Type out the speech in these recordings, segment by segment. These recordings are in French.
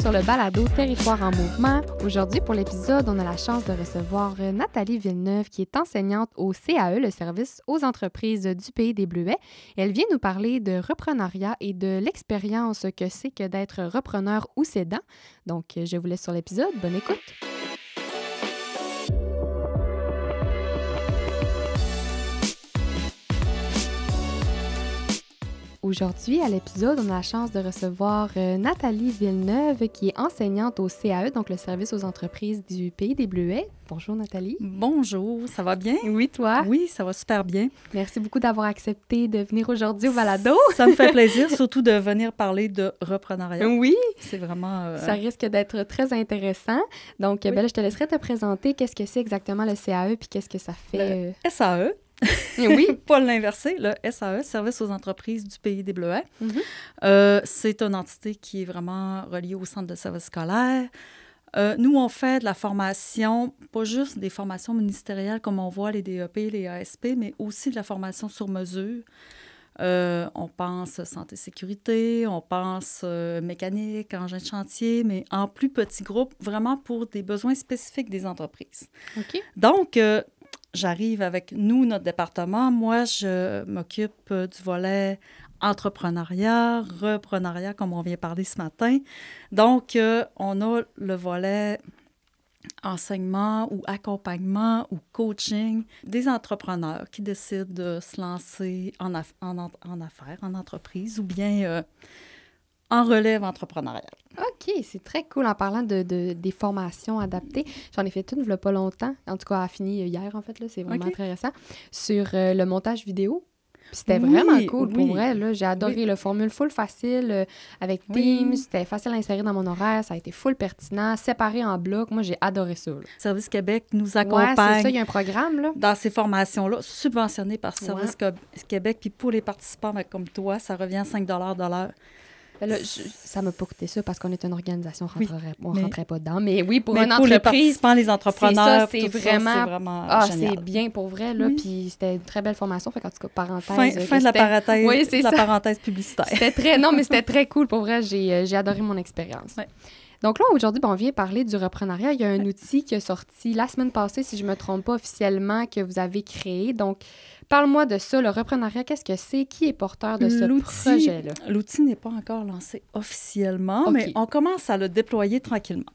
sur le balado Territoire en mouvement. Aujourd'hui, pour l'épisode, on a la chance de recevoir Nathalie Villeneuve, qui est enseignante au CAE, le service aux entreprises du Pays des Bleuets. Elle vient nous parler de repreneuriat et de l'expérience que c'est que d'être repreneur ou cédant. Donc, je vous laisse sur l'épisode. Bonne écoute! Aujourd'hui, à l'épisode, on a la chance de recevoir Nathalie Villeneuve, qui est enseignante au CAE, donc le service aux entreprises du Pays des Bleuets. Bonjour Nathalie. Bonjour, ça va bien? Oui, toi? Oui, ça va super bien. Merci beaucoup d'avoir accepté de venir aujourd'hui au balado. Ça me fait plaisir, surtout de venir parler de repreneuriat. Oui. C'est vraiment... Ça risque d'être très intéressant. Donc, oui. Ben là, je te laisserai te présenter qu'est-ce que c'est exactement le CAE puis qu'est-ce que ça fait. Le SAE. Oui. Pas l'inversé, le SAE, Service aux entreprises du Pays des Bleuets. C'est une entité qui est vraiment reliée au centre de service scolaire. Nous, on fait de la formation, pas juste des formations ministérielles comme on voit les DEP, les ASP, mais aussi de la formation sur mesure. On pense santé-sécurité, on pense mécanique, engin de chantier, mais en plus petit groupe, vraiment pour des besoins spécifiques des entreprises. OK. Donc, j'arrive avec nous, notre département. Moi, je m'occupe du volet entrepreneuriat, repreneuriat, comme on vient parler ce matin. Donc, on a le volet enseignement ou accompagnement ou coaching des entrepreneurs qui décident de se lancer en affaires, en entreprise ou bien en relève entrepreneuriale. OK, c'est très cool en parlant des formations adaptées. J'en ai fait une il y a pas longtemps, en tout cas, elle a fini hier, en fait, là, c'est vraiment très récent, sur le montage vidéo. Puis c'était vraiment cool, pour vrai, là. J'ai adoré le formule full facile avec Teams. C'était facile à insérer dans mon horaire. Ça a été full pertinent, séparé en blocs. Moi, j'ai adoré ça, là. Service Québec nous accompagne. Ouais, c'est ça, il y a un programme, là. Dans ces formations-là, subventionné par Service Québec. Puis pour les participants, comme toi, ça revient à 5 $ de l'heure. Là, ça m'a pas coûté ça parce qu'on est une organisation, on ne rentrait pas dedans. Mais oui, pour une pour les entreprise, participants, les entrepreneurs, c'est vraiment génial. C'est bien pour vrai, là. Puis c'était une très belle formation. Fait qu'en tout cas, parenthèse. Fin de la parenthèse, oui, c'est la parenthèse publicitaire. C'était très cool pour vrai. J'ai adoré mon expérience. Ouais. Donc là, aujourd'hui, on vient parler du repreneuriat. Il y a un outil qui est sorti la semaine passée, si je ne me trompe pas, officiellement, que vous avez créé. Donc, parle-moi de ça, le repreneuriat, qu'est-ce que c'est? Qui est porteur de ce projet-là? L'outil n'est pas encore lancé officiellement, mais on commence à le déployer tranquillement.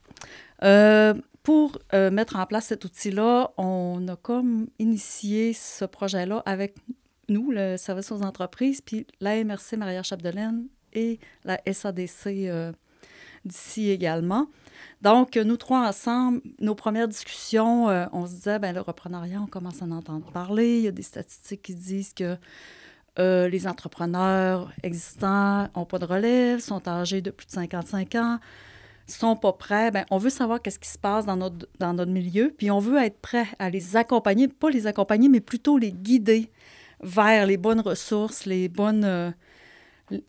Pour mettre en place cet outil-là, on a comme initié ce projet-là avec nous, le Service aux entreprises, puis la MRC Maria-Chapdelaine et la SADC d'ici également. Donc, nous trois ensemble, nos premières discussions, on se disait, le repreneuriat, on commence à en entendre parler. Il y a des statistiques qui disent que les entrepreneurs existants n'ont pas de relève, sont âgés de plus de 55 ans, sont pas prêts. On veut savoir qu'est-ce qui se passe dans notre milieu, puis on veut être prêt à les accompagner, pas les accompagner, mais plutôt les guider vers les bonnes ressources,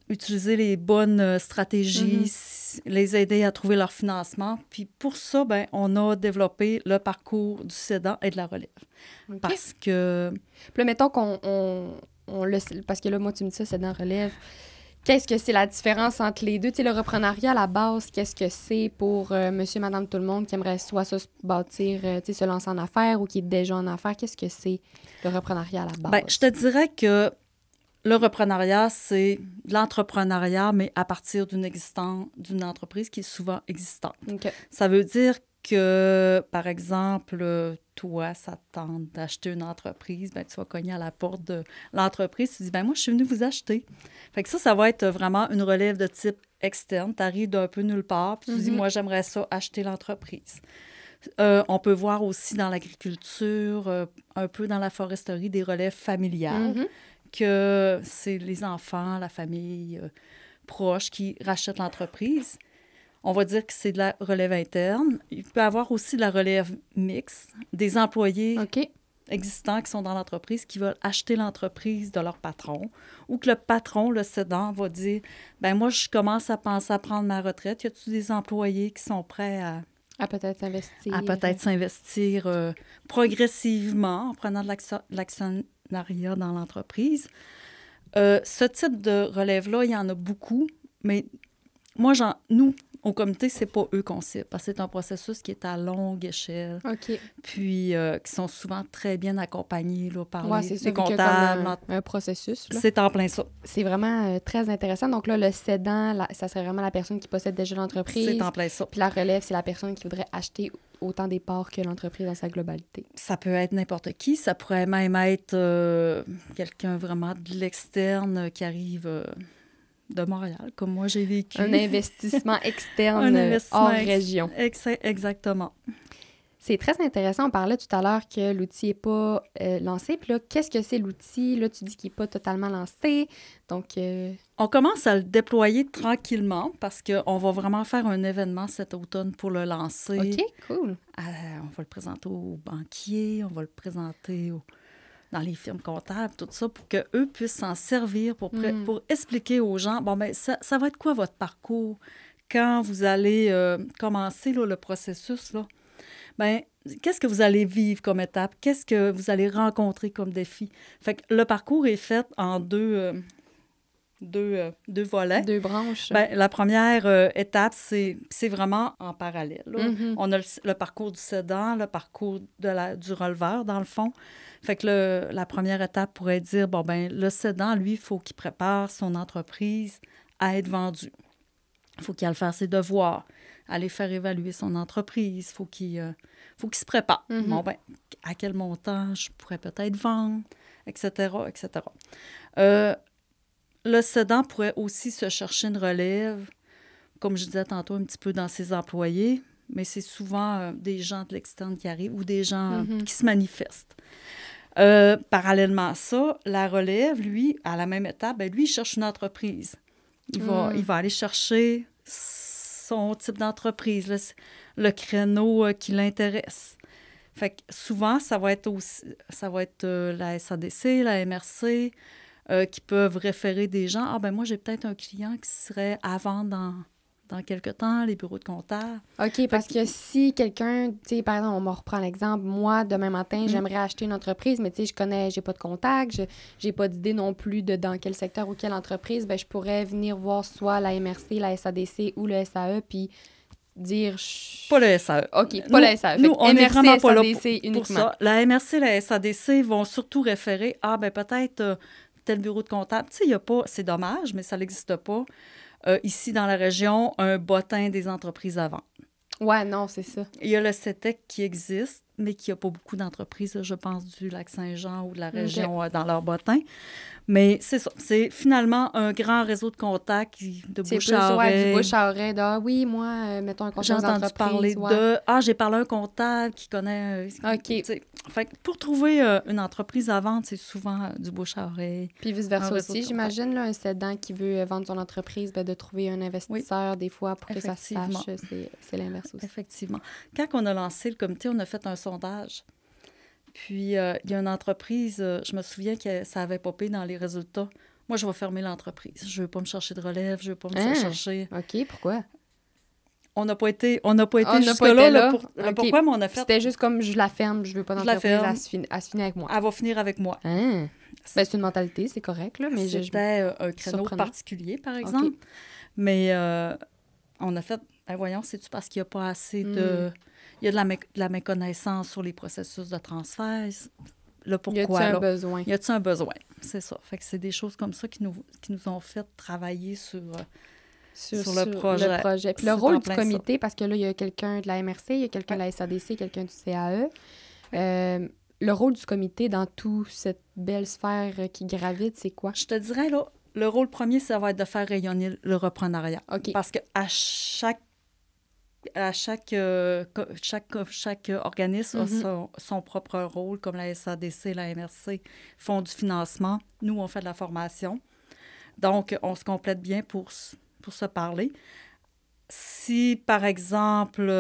utiliser les bonnes stratégies, les aider à trouver leur financement. Puis pour ça, on a développé le parcours du cédant et de la relève. Okay. Parce que... Puis là, mettons parce que là, moi, tu me dis ça, cédant, relève. Qu'est-ce que c'est la différence entre les deux? Tu sais, le repreneuriat, à la base, qu'est-ce que c'est pour monsieur, madame, tout le monde qui aimerait soit ça se bâtir, se lancer en affaires ou qui est déjà en affaires? Qu'est-ce que c'est le repreneuriat à la base? Je te dirais que le repreneuriat, c'est de l'entrepreneuriat, mais à partir d'une entreprise qui est souvent existante. Okay. Ça veut dire que, par exemple, toi, ça te tente d'acheter une entreprise, tu vas cogner à la porte de l'entreprise, tu dis, moi, je suis venue vous acheter. Fait que ça va être vraiment une relève de type externe. Tu arrives d'un peu nulle part, puis tu dis, moi, j'aimerais ça acheter l'entreprise. On peut voir aussi dans l'agriculture, un peu dans la foresterie, des relèves familiales. Que c'est les enfants, la famille proche qui rachètent l'entreprise. On va dire que c'est de la relève interne. Il peut y avoir aussi de la relève mixte, des employés existants qui sont dans l'entreprise qui veulent acheter l'entreprise de leur patron ou que le patron, le cédant, va dire « moi, je commence à penser à prendre ma retraite. Y a-t-il des employés qui sont prêts à peut-être s'investir? À peut-être s'investir progressivement en prenant de l'actionnariat dans l'entreprise. » Ce type de relève-là, il y en a beaucoup, mais nous, au comité, c'est pas eux qu'on cible, parce que c'est un processus qui est à longue échelle. OK. Puis qui sont souvent très bien accompagnés là, par c'est ça, les vu qu'il y a comptables. comme un processus. Là. C'est en plein ça. C'est vraiment très intéressant. Donc là, le cédant, ça serait vraiment la personne qui possède déjà l'entreprise. C'est en plein ça. Puis la relève, c'est la personne qui voudrait acheter autant des parts que l'entreprise dans sa globalité. Ça peut être n'importe qui. Ça pourrait même être quelqu'un vraiment de l'externe qui arrive de Montréal, comme moi j'ai vécu. Un investissement externe hors région. Exactement. C'est très intéressant. On parlait tout à l'heure que l'outil n'est pas lancé. Puis là, qu'est-ce que c'est l'outil? Là, tu dis qu'il n'est pas totalement lancé. Donc... On commence à le déployer tranquillement parce qu'on va vraiment faire un événement cet automne pour le lancer. OK, cool. On va le présenter aux banquiers, on va le présenter dans les firmes comptables, tout ça, pour qu'eux puissent s'en servir pour expliquer aux gens, bon, bien, ça va être quoi votre parcours quand vous allez commencer là, le processus, là? Bien, qu'est-ce que vous allez vivre comme étape? Qu'est-ce que vous allez rencontrer comme défi? Fait que le parcours est fait en deux volets. Deux branches. Bien, la première étape, c'est vraiment en parallèle. Là. On a le parcours du cédant, le parcours du releveur, dans le fond. Fait que la première étape pourrait dire, bon, ben le cédant, lui, il faut qu'il prépare son entreprise à être vendue. Il faut qu'il aille faire ses devoirs, aller faire évaluer son entreprise. Il faut qu'il se prépare. Bon, ben à quel montant je pourrais peut-être vendre, etc., etc. Le cédant pourrait aussi se chercher une relève, comme je disais tantôt, un petit peu dans ses employés, mais c'est souvent des gens de l'externe qui arrivent ou des gens qui se manifestent. Parallèlement à ça, la relève, lui, à la même étape, ben, lui, il cherche une entreprise. Il va aller chercher son type d'entreprise, le créneau qui l'intéresse. Fait que souvent, ça va être la SADC, la MRC, qui peuvent référer des gens. Ah, ben moi, j'ai peut-être un client qui serait à vendre dans quelque temps, les bureaux de comptables. OK, parce que si quelqu'un, tu sais, par exemple, on me reprend l'exemple, moi, demain matin, j'aimerais acheter une entreprise, mais tu sais, j'ai pas de contact, j'ai pas d'idée non plus de dans quel secteur ou quelle entreprise, ben je pourrais venir voir soit la MRC, la SADC ou le SAE, puis dire... Pas le SAE. OK, pas le SAE. Nous, on MRC, est vraiment pas là uniquement. pour ça. La MRC et la SADC vont surtout référer, ah, ben peut-être tel bureau de comptable. Tu sais, il n'y a pas, c'est dommage, mais ça n'existe pas. Ici, dans la région, un bottin des entreprises à vendre. Ouais, non, c'est ça. Il y a le CETEC qui existe, mais qui n'a pas beaucoup d'entreprises, je pense, du Lac-Saint-Jean ou de la région dans leur bottin. Mais c'est ça. C'est finalement un grand réseau de contacts de bouche à oreille. C'est plus, du bouche à oreille. Oui, moi, mettons un comptable d'entreprise. J'ai entendu parler j'ai parlé à un comptable qui connaît... OK. Fait que pour trouver une entreprise à vendre, c'est souvent du bouche à oreille. Puis vice-versa aussi, j'imagine, là, un cédant qui veut vendre son entreprise, ben, de trouver un investisseur des fois pour que ça se sache. C'est l'inverse aussi. Effectivement. Quand on a lancé le comité, on a fait un sondage. Puis, il y a une entreprise, je me souviens que ça avait popé dans les résultats. Moi, je vais fermer l'entreprise. Je ne veux pas me chercher de relève, je ne veux pas me chercher... OK, pourquoi? On n'a pas été jusque-là. Pourquoi, mais on a fait... C'était juste comme, je la ferme, je ne veux pas d'entreprise, elle se finit avec moi. Elle va finir avec moi. Ben, c'est une mentalité, c'est correct, là, mais c'était un créneau particulier, par exemple. Okay. Mais on a fait... Ben, voyons, c'est-tu parce qu'il n'y a pas assez de... Il y a de la méconnaissance sur les processus de transfert. Là, pourquoi? Y a-t-il un besoin? Y a-t-il un besoin? C'est ça. Fait que c'est des choses comme ça qui nous ont fait travailler sur le projet. Puis le rôle du comité, parce que là, il y a quelqu'un de la MRC, il y a quelqu'un de la SADC, quelqu'un du CAE. Le rôle du comité dans toute cette belle sphère qui gravite, c'est quoi? Je te dirais, là, le rôle premier, ça va être de faire rayonner le reprenariat. Okay. Parce qu'à chaque organisme a son propre rôle, comme la SADC, la MRC font du financement. Nous, on fait de la formation. Donc, on se complète bien pour se parler. Si, par exemple,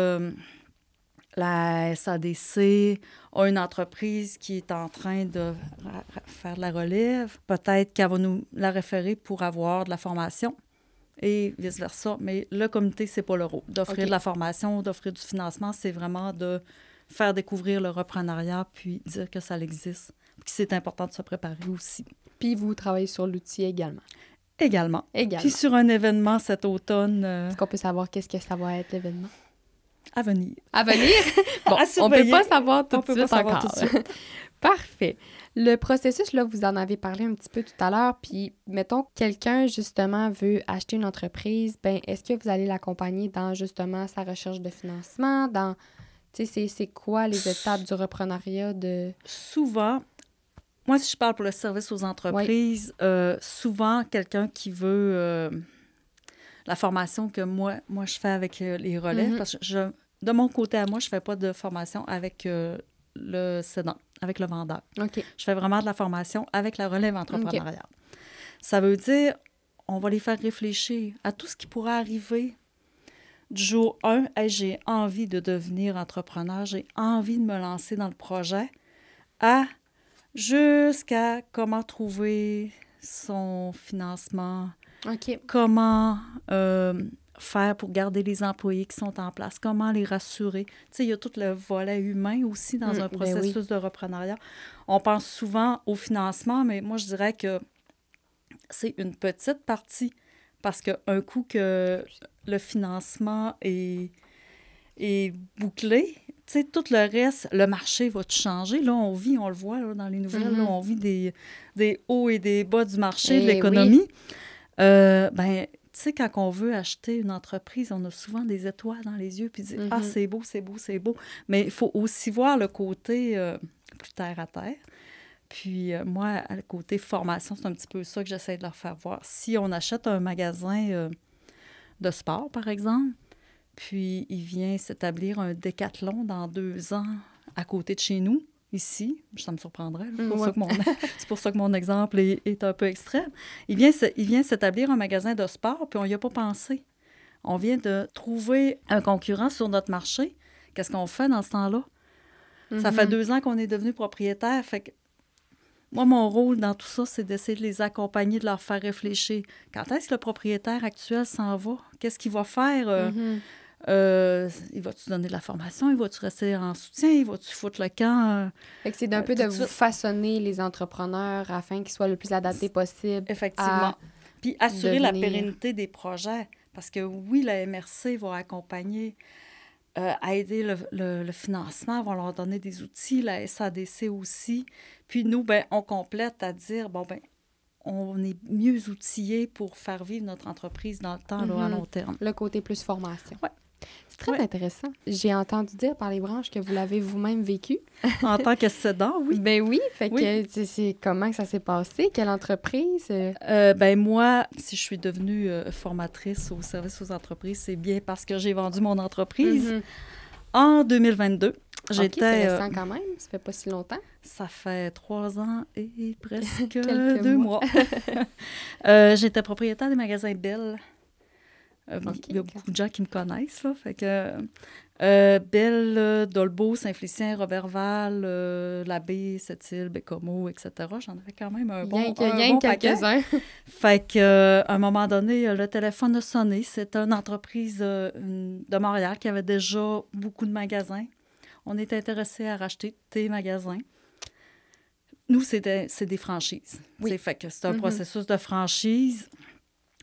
la SADC a une entreprise qui est en train de faire de la relève, peut-être qu'elle va nous la référer pour avoir de la formation. Et vice-versa. Mais le comité, c'est pas le rôle. D'offrir de la formation, d'offrir du financement, c'est vraiment de faire découvrir le reprenariat puis dire que ça existe. Puis que c'est important de se préparer aussi. Puis vous travaillez sur l'outil également. Également. Puis sur un événement cet automne... Est-ce qu'on peut savoir qu'est-ce que ça va être, l'événement? À venir. À venir? Bon, on ne peut pas savoir tout de suite encore. Parfait. Le processus, là, vous en avez parlé un petit peu tout à l'heure, puis mettons, quelqu'un, justement, veut acheter une entreprise, ben est-ce que vous allez l'accompagner dans, justement, sa recherche de financement, dans, tu sais, c'est quoi les étapes du reprenariat de... Souvent, moi, si je parle pour le service aux entreprises, souvent, quelqu'un qui veut la formation que moi je fais avec les relais, parce que de mon côté à moi, je ne fais pas de formation avec le cédant, avec le vendeur. Okay. Je fais vraiment de la formation avec la relève entrepreneuriale. Ça veut dire, on va les faire réfléchir à tout ce qui pourrait arriver du jour 1. Hey, j'ai envie de devenir entrepreneur, j'ai envie de me lancer dans le projet, jusqu'à comment trouver son financement, comment faire pour garder les employés qui sont en place, comment les rassurer. Tu sais, il y a tout le volet humain aussi dans un processus de reprenariat. On pense souvent au financement, mais moi, je dirais que c'est une petite partie parce qu'un coup que le financement est bouclé, tu sais, tout le reste, le marché va tout changer. Là, on le voit là, dans les nouvelles, là, on vit des hauts et des bas du marché, de l'économie. Oui. Tu sais, quand on veut acheter une entreprise, on a souvent des étoiles dans les yeux, puis dire « Ah, c'est beau, c'est beau, c'est beau ». Mais il faut aussi voir le côté plus terre à terre. Puis moi, le côté formation, c'est un petit peu ça que j'essaie de leur faire voir. Si on achète un magasin de sport, par exemple, puis il vient s'établir un Décathlon dans 2 ans à côté de chez nous, ici, ça me surprendrait. C'est pour ça que mon exemple est un peu extrême. Il vient s'établir un magasin de sport, puis on n'y a pas pensé. On vient de trouver un concurrent sur notre marché. Qu'est-ce qu'on fait dans ce temps-là? Ça fait 2 ans qu'on est devenu propriétaire. Fait que moi, mon rôle dans tout ça, c'est d'essayer de les accompagner, de leur faire réfléchir. Quand est-ce que le propriétaire actuel s'en va? Qu'est-ce qu'il va faire? Il va-tu donner de la formation? Il va-tu rester en soutien? Il va-tu foutre le camp? Fait que c'est d'un peu de vous façonner les entrepreneurs afin qu'ils soient le plus adaptés possible. Effectivement. Puis assurer la pérennité des projets. Parce que oui, la MRC va accompagner, aider le financement, va leur donner des outils, la SADC aussi. Puis nous, on complète à dire, on est mieux outillés pour faire vivre notre entreprise dans le temps, là, à long terme. Le côté plus formation. Oui. C'est très intéressant. J'ai entendu dire par les branches que vous l'avez vous-même vécu. En tant que cédant, oui. Ben oui. Fait que c'est comment que ça s'est passé? Quelle entreprise? Moi, si je suis devenue formatrice au service aux entreprises, c'est bien parce que j'ai vendu mon entreprise en 2022. C'est récent quand même. Ça fait pas si longtemps. Ça fait 3 ans et presque 2 mois. J'étais propriétaire des magasins Bell. Il y a beaucoup de gens qui me connaissent, là. Fait que Bell, Dolbeau, Saint-Félicien, Robertval, Labbé, Sept-Îles, Bécomo, etc. J'en avais quand même un bon paquet. Fait qu'à un moment donné, le téléphone a sonné. C'était une entreprise de Montréal qui avait déjà beaucoup de magasins. On était intéressés à racheter des magasins. Nous, c'est des franchises. Oui. Fait que c'est un processus de franchise,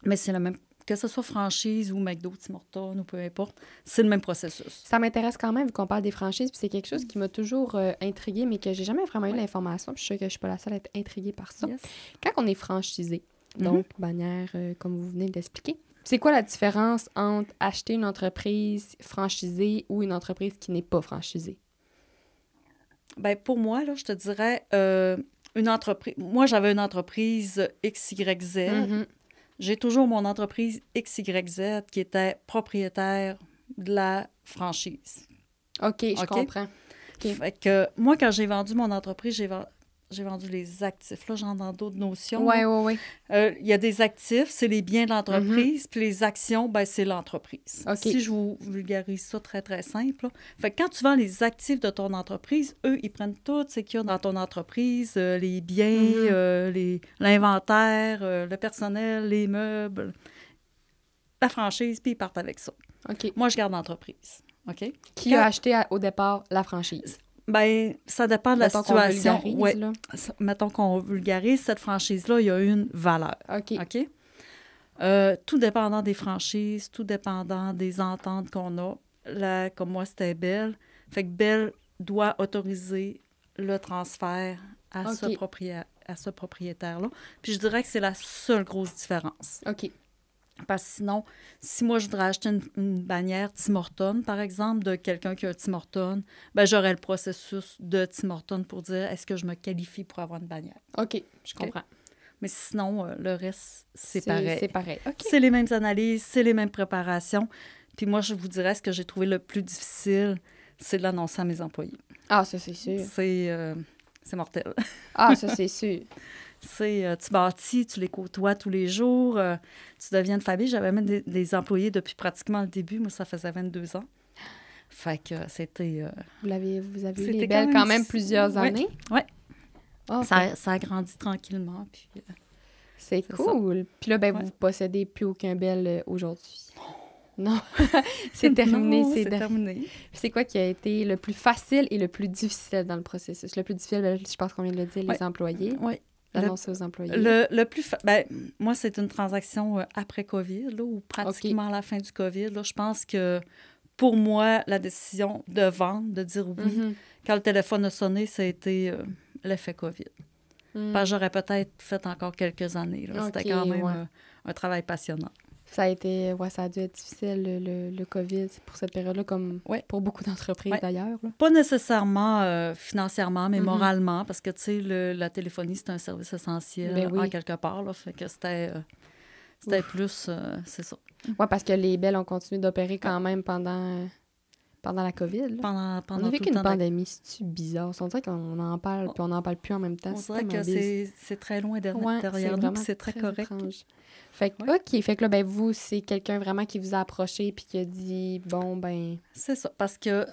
mais c'est le même. Que ce soit franchise ou McDo, Tim Hortons ou peu importe, c'est le même processus. Ça m'intéresse quand même, vu qu'on parle des franchises, puis c'est quelque chose qui m'a toujours intriguée, mais que j'ai jamais vraiment eu l'information, puis je suis sûre que je suis pas la seule à être intriguée par ça. Yes. Quand on est franchisé, donc bannière, comme vous venez d'expliquer, c'est quoi la différence entre acheter une entreprise franchisée ou une entreprise qui n'est pas franchisée? Pour moi, là, je te dirais, une entreprise... Moi, j'avais une entreprise XYZ. J'ai toujours mon entreprise XYZ qui était propriétaire de la franchise. OK, je comprends. Okay. Fait que moi, quand j'ai vendu mon entreprise, j'ai vendu les actifs. Là, j'en ai d'autres notions. Oui. Il y a des actifs, c'est les biens de l'entreprise, puis les actions, c'est l'entreprise. Okay. Si je vous vulgarise ça très, très simple. Là. Fait que quand tu vends les actifs de ton entreprise, eux, ils prennent tout ce qu'il y a dans ton entreprise, les biens, l'inventaire, le personnel, les meubles, la franchise, puis ils partent avec ça. Okay. Moi, je garde l'entreprise. OK? Qui a acheté au départ la franchise? Ça dépend de la situation. Mettons Mettons qu'on vulgarise, cette franchise-là, il y a une valeur. OK. Tout dépendant des franchises, tout dépendant des ententes qu'on a. Là, comme moi, c'était Bell. Fait que Bell doit autoriser le transfert à ce propriétaire-là. Puis je dirais que c'est la seule grosse différence. OK. Parce que sinon, si moi, je voudrais acheter une bannière Tim Hortons, par exemple, de quelqu'un qui a un Tim Hortons, ben j'aurais le processus de Tim Hortons pour dire est-ce que je me qualifie pour avoir une bannière. OK, je comprends. Mais sinon, le reste, c'est pareil. C'est pareil, OK. C'est les mêmes analyses, c'est les mêmes préparations. Puis moi, je vous dirais, ce que j'ai trouvé le plus difficile, c'est de l'annoncer à mes employés. Ah, ça, c'est sûr. C'est mortel. Ah, ça, c'est sûr. Tu bâtis, tu les côtoies tous les jours, tu deviens une famille. J'avais même des employés depuis pratiquement le début. Moi, ça faisait 22 ans. Fait que c'était... Vous avez eu les Belles quand même plusieurs années? Oui. Oh, ça a grandi tranquillement. Puis, c'est cool. Puis là, ben, vous ne possédez plus aucun Belle aujourd'hui. Non, c'est terminé. Non, c'est terminé. C'est quoi qui a été le plus facile et le plus difficile dans le processus? Le plus difficile, ben, je pense qu'on vient de le dire, les employés. Oui. L'annoncer aux employés. Le plus... moi, c'est une transaction après COVID, là, ou pratiquement à la fin du COVID. Là, je pense que, pour moi, la décision de vendre, de dire oui, quand le téléphone a sonné, ça a été l'effet COVID. Parce que j'aurais peut-être fait encore quelques années. Là. C'était quand même un travail passionnant. Ça a dû être difficile, le COVID, pour cette période-là, comme pour beaucoup d'entreprises d'ailleurs. Là. Pas nécessairement financièrement, mais moralement, parce que, tu sais, la téléphonie, c'est un service essentiel en quelque part. Là, fait que c'était plus... c'est ça. Oui, parce que les Belles ont continué d'opérer quand même pendant la COVID. Là. Pendant on a vécu une pandémie, c'est-tu bizarre? On dirait qu'on en parle, puis on n'en parle plus en même temps. On dirait que c'est très loin derrière nous, puis c'est très correct. Étrange. Fait que, OK. Fait que là, ben, vous, c'est quelqu'un vraiment qui vous a approché puis qui a dit, bon, ben... C'est ça, parce que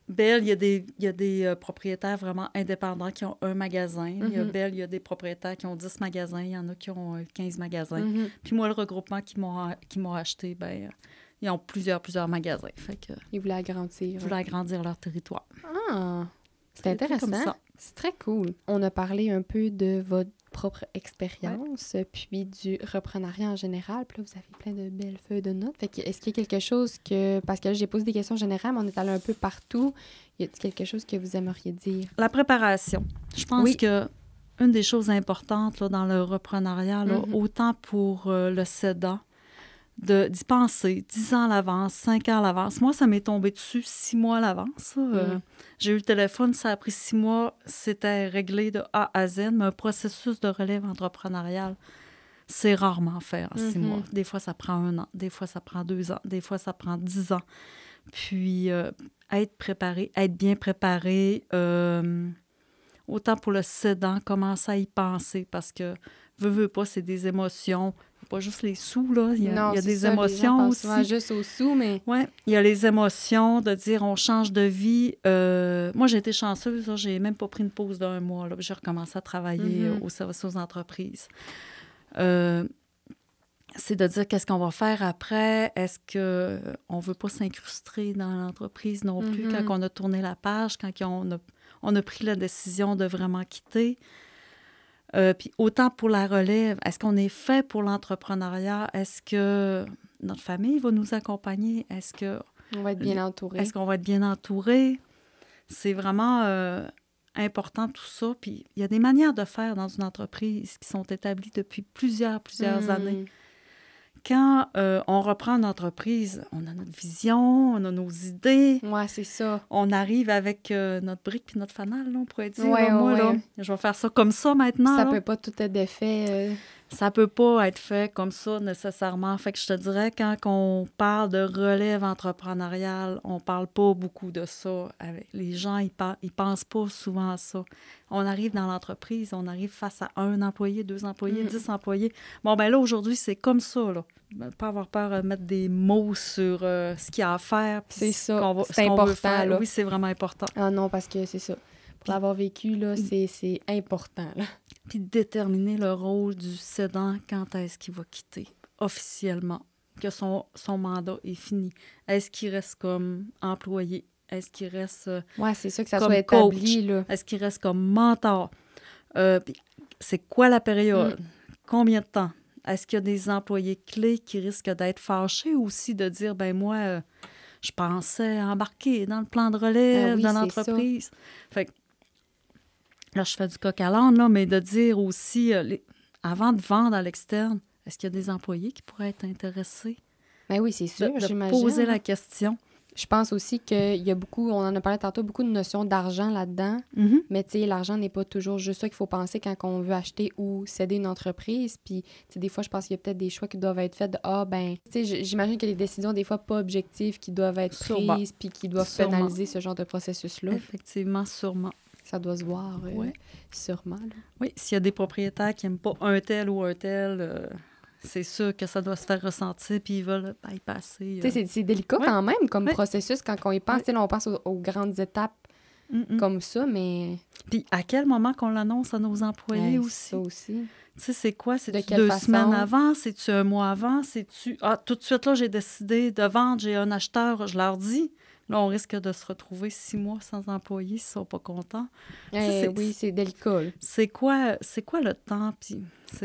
Bell, il y a des propriétaires vraiment indépendants qui ont un magasin. Il y a Bell, il y a des propriétaires qui ont 10 magasins. Il y en a qui ont 15 magasins. Puis moi, le regroupement qui m'ont acheté, ben ils ont plusieurs magasins. Fait que... Ils voulaient agrandir. Ils voulaient agrandir leur territoire. Ah! C'est intéressant. C'est très cool. On a parlé un peu de votre propre expérience, puis du reprenariat en général. Puis là, vous avez plein de belles feuilles de notes. Fait que, est-ce qu'il y a quelque chose que... Parce que là, j'ai posé des questions générales, mais on est allé un peu partout. Y a-t-il quelque chose que vous aimeriez dire? La préparation. Je pense que une des choses importantes là, dans le reprenariat, là, autant pour le cédant, d'y penser 10 ans à l'avance, 5 ans à l'avance. Moi, ça m'est tombé dessus 6 mois à l'avance. J'ai eu le téléphone, ça a pris 6 mois. C'était réglé de A à Z, mais un processus de relève entrepreneuriale, c'est rarement fait en 6 mois. Des fois, ça prend 1 an. Des fois, ça prend 2 ans. Des fois, ça prend 10 ans. Puis, être préparé, être bien préparé, autant pour le cédant, commencer à y penser, parce que, veux pas, c'est des émotions. Pas juste les sous, là. Il y a des émotions aussi. Souvent juste aux sous, mais... Oui, il y a les émotions de dire on change de vie. Moi, j'ai été chanceuse. Là, j'ai même pas pris une pause d'1 mois. Là, j'ai recommencé à travailler au service aux entreprises. C'est de dire qu'est-ce qu'on va faire après. Est-ce qu'on ne veut pas s'incruster dans l'entreprise non plus quand on a tourné la page, quand on a pris la décision de vraiment quitter. Puis autant pour la relève, est-ce qu'on est fait pour l'entrepreneuriat? Est-ce que notre famille va nous accompagner? Est-ce qu'on va être bien entouré? Est-ce qu'on va être bien entouré? C'est vraiment important tout ça. Puis il y a des manières de faire dans une entreprise qui sont établies depuis plusieurs années. Quand on reprend une entreprise, on a notre vision, on a nos idées. Oui, c'est ça. On arrive avec notre brique puis notre fanal, là, on pourrait dire. Là, je vais faire ça comme ça maintenant. Ça peut pas tout être fait. Ça peut pas être fait comme ça nécessairement. Fait que je te dirais, quand on parle de relève entrepreneuriale, on parle pas beaucoup de ça. Les gens, ils pensent pas souvent à ça. On arrive dans l'entreprise, on arrive face à 1 employé, 2 employés, 10 employés. Bon, ben là, aujourd'hui, c'est comme ça, là. Pas avoir peur de mettre des mots sur ce qu'il y a à faire. C'est ça. C'est important, là. Oui, c'est vraiment important. Ah non, parce que c'est ça. Pour l'avoir vécu, là, c'est important, là. Puis déterminer le rôle du cédant quand est-ce qu'il va quitter officiellement, que son mandat est fini. Est-ce qu'il reste comme employé? Est-ce qu'il reste c'est ça, que ça comme soit établi, là. Est-ce qu'il reste comme mentor? Puis c'est quoi la période? Combien de temps? Est-ce qu'il y a des employés clés qui risquent d'être fâchés aussi de dire, ben moi, je pensais embarquer dans le plan de relève de l'entreprise. Fait que, là, je fais du coq à l'âne, là, mais de dire aussi, avant de vendre à l'externe, est-ce qu'il y a des employés qui pourraient être intéressés? Ben oui, c'est sûr, j'imagine. De poser la question. Je pense aussi qu'il y a beaucoup, on en a parlé tantôt, beaucoup de notions d'argent là-dedans. Mais tu sais, l'argent n'est pas toujours juste ça qu'il faut penser quand on veut acheter ou céder une entreprise. Puis, tu sais, des fois, je pense qu'il y a peut-être des choix qui doivent être faits de, tu sais, j'imagine qu'il y a des décisions, des fois, pas objectives qui doivent être prises puis qui doivent pénaliser ce genre de processus-là. Effectivement, sûrement. Ça doit se voir, sûrement. Là. Oui, s'il y a des propriétaires qui n'aiment pas un tel ou un tel... c'est sûr que ça doit se faire ressentir, puis ils veulent bypasser. Tu sais, c'est délicat quand même comme processus quand on y pense. Là, on pense aux grandes étapes comme ça, mais... Puis à quel moment qu'on l'annonce à nos employés aussi? Ça aussi. Tu sais, c'est quoi? C'est-tu 2 semaines avant? C'est-tu un mois avant? C'est-tu... Ah, tout de suite, là, j'ai décidé de vendre, j'ai un acheteur, je leur dis. Là, on risque de se retrouver 6 mois sans employés s'ils ne sont pas contents. Oui, c'est délicat. C'est quoi le temps? Puis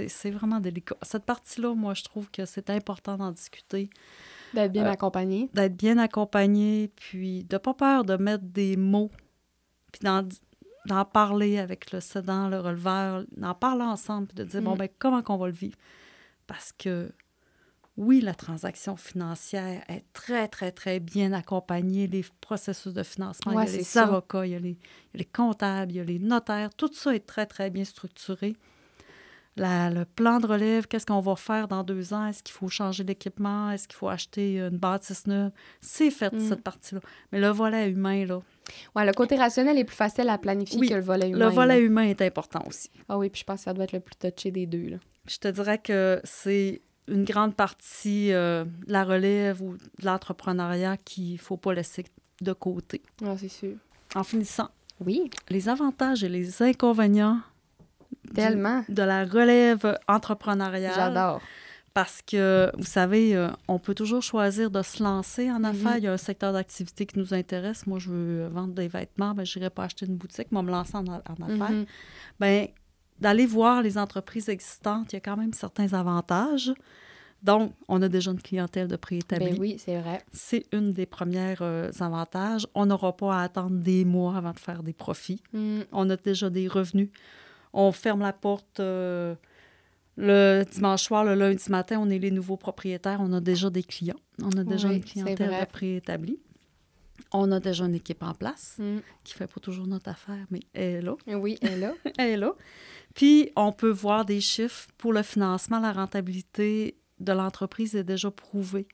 c'est vraiment délicat. Cette partie-là, moi, je trouve que c'est important d'en discuter. D'être bien accompagné. D'être bien accompagné, puis de ne pas peur de mettre des mots, puis d'en parler avec le cédant, le releveur, d'en parler ensemble, puis de dire, bon, ben comment qu'on va le vivre? Parce que oui, la transaction financière est très, très, très bien accompagnée. Les processus de financement, il y a les avocats, il y a les comptables, il y a les notaires. Tout ça est très, très bien structuré. Le plan de relève, qu'est-ce qu'on va faire dans 2 ans? Est-ce qu'il faut changer d'équipement? Est-ce qu'il faut acheter une bâtisse neuve? C'est fait, cette partie-là. Mais le volet humain, là... Oui, le côté rationnel est plus facile à planifier que le volet humain. Le volet humain est important aussi. Ah oui, puis je pense que ça doit être le plus touché des deux, là. Je te dirais que c'est une grande partie de la relève ou de l'entrepreneuriat qu'il ne faut pas laisser de côté. Ah, c'est sûr. En finissant, oui, les avantages et les inconvénients de la relève entrepreneuriale. J'adore. Parce que, vous savez, on peut toujours choisir de se lancer en affaires. Il y a un secteur d'activité qui nous intéresse. Moi, je veux vendre des vêtements. Bien, je n'irai pas acheter une boutique, mais me lancer en affaires. Bien, d'aller voir les entreprises existantes, il y a quand même certains avantages. Donc, on a déjà une clientèle de préétablie. Bien oui, c'est vrai. C'est une des premières avantages. On n'aura pas à attendre des mois avant de faire des profits. On a déjà des revenus. On ferme la porte le dimanche soir, le lundi matin, on est les nouveaux propriétaires. On a déjà des clients. On a déjà une clientèle de préétablie. On a déjà une équipe en place qui ne fait pas toujours notre affaire, mais elle est là. Oui, elle est là. Elle est là. Puis, on peut voir des chiffres pour le financement, la rentabilité de l'entreprise est déjà prouvée.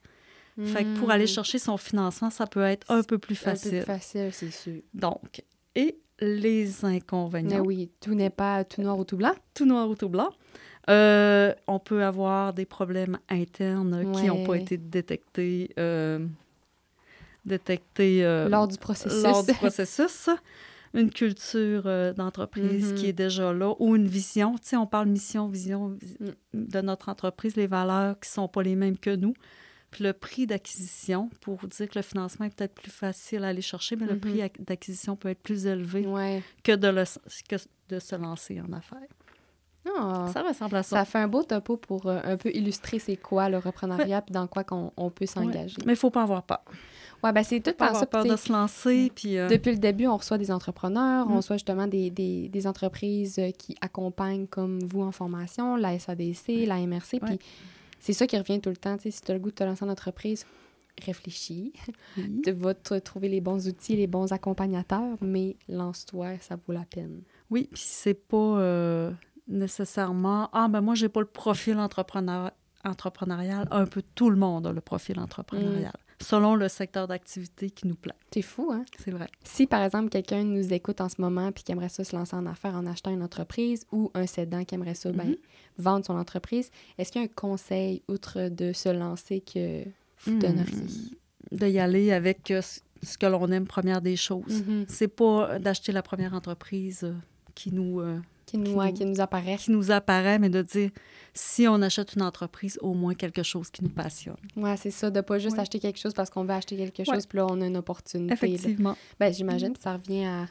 Fait que pour aller chercher son financement, ça peut être un peu plus facile. Un peu plus facile, c'est sûr. Donc, et les inconvénients. Mais oui, tout n'est pas tout noir ou tout blanc. Tout noir ou tout blanc. On peut avoir des problèmes internes qui n'ont pas été détectés lors du processus. Lors du processus. Une culture d'entreprise qui est déjà là, ou une vision. Tu sais, on parle mission, vision de notre entreprise, les valeurs qui ne sont pas les mêmes que nous. Puis le prix d'acquisition, pour dire que le financement est peut-être plus facile à aller chercher, mais le prix d'acquisition peut être plus élevé que de se lancer en affaires. Oh, ça ressemble à ça. Ça fait un beau topo pour un peu illustrer c'est quoi le reprenariat puis dans quoi on peut s'engager. Mais il ne faut pas avoir peur. Oui, bien, c'est tout par ça. Peur de se lancer. Puis, depuis le début, on reçoit des entrepreneurs, on reçoit justement des entreprises qui accompagnent comme vous en formation, la SADC, la MRC. Puis c'est ça qui revient tout le temps. Si tu as le goût de te lancer en entreprise, réfléchis. Tu vas trouver les bons outils, les bons accompagnateurs, mais lance-toi, ça vaut la peine. Oui, puis c'est pas nécessairement « Ah, ben moi, j'ai pas le profil entrepreneurial. » Un peu tout le monde a le profil entrepreneurial. Selon le secteur d'activité qui nous plaît. C'est fou, hein? C'est vrai. Si, par exemple, quelqu'un nous écoute en ce moment puis qui aimerait ça se lancer en affaires en achetant une entreprise ou un cédant qui aimerait ça vendre son entreprise, est-ce qu'il y a un conseil, outre de se lancer, que vous donneriez? De y aller avec ce que l'on aime, première des choses. C'est pas d'acheter la première entreprise qui nous apparaît. Qui nous apparaît, mais de dire, si on achète une entreprise, au moins quelque chose qui nous passionne. Oui, c'est ça, de pas juste acheter quelque chose parce qu'on veut acheter quelque chose, puis là, on a une opportunité. Effectivement. Ben, j'imagine que ça revient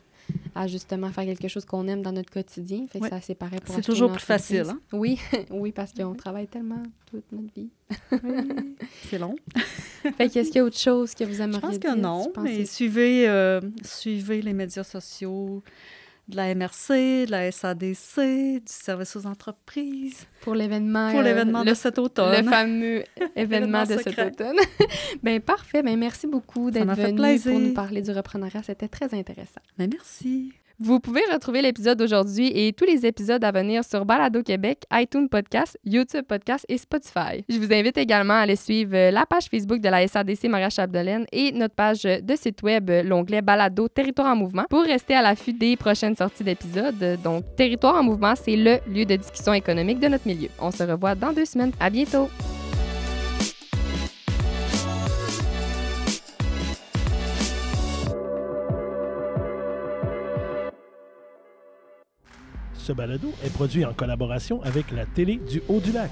à justement faire quelque chose qu'on aime dans notre quotidien. Fait que c'est assez pareil pour c'est acheter toujours une plus facile, hein? Oui, oui, parce qu'on travaille tellement toute notre vie. Oui, c'est long. Fait qu'est-ce qu'il y a autre chose que vous aimeriez dire? Je pense que non, mais suivez les médias sociaux de la MRC, de la SADC, du service aux entreprises. Pour l'événement de cet automne. Le fameux événement de cet automne. Bien, parfait. Bien, merci beaucoup d'être venu pour nous parler du reprenariat. C'était très intéressant. Bien, merci. Vous pouvez retrouver l'épisode d'aujourd'hui et tous les épisodes à venir sur Balado Québec, iTunes Podcast, YouTube Podcast et Spotify. Je vous invite également à aller suivre la page Facebook de la SADC Maria-Chapdelaine et notre page de site web, l'onglet Balado Territoire en mouvement, pour rester à l'affût des prochaines sorties d'épisodes. Donc, Territoire en mouvement, c'est le lieu de discussion économique de notre milieu. On se revoit dans 2 semaines. À bientôt! Ce balado est produit en collaboration avec la Télé du Haut-du-Lac.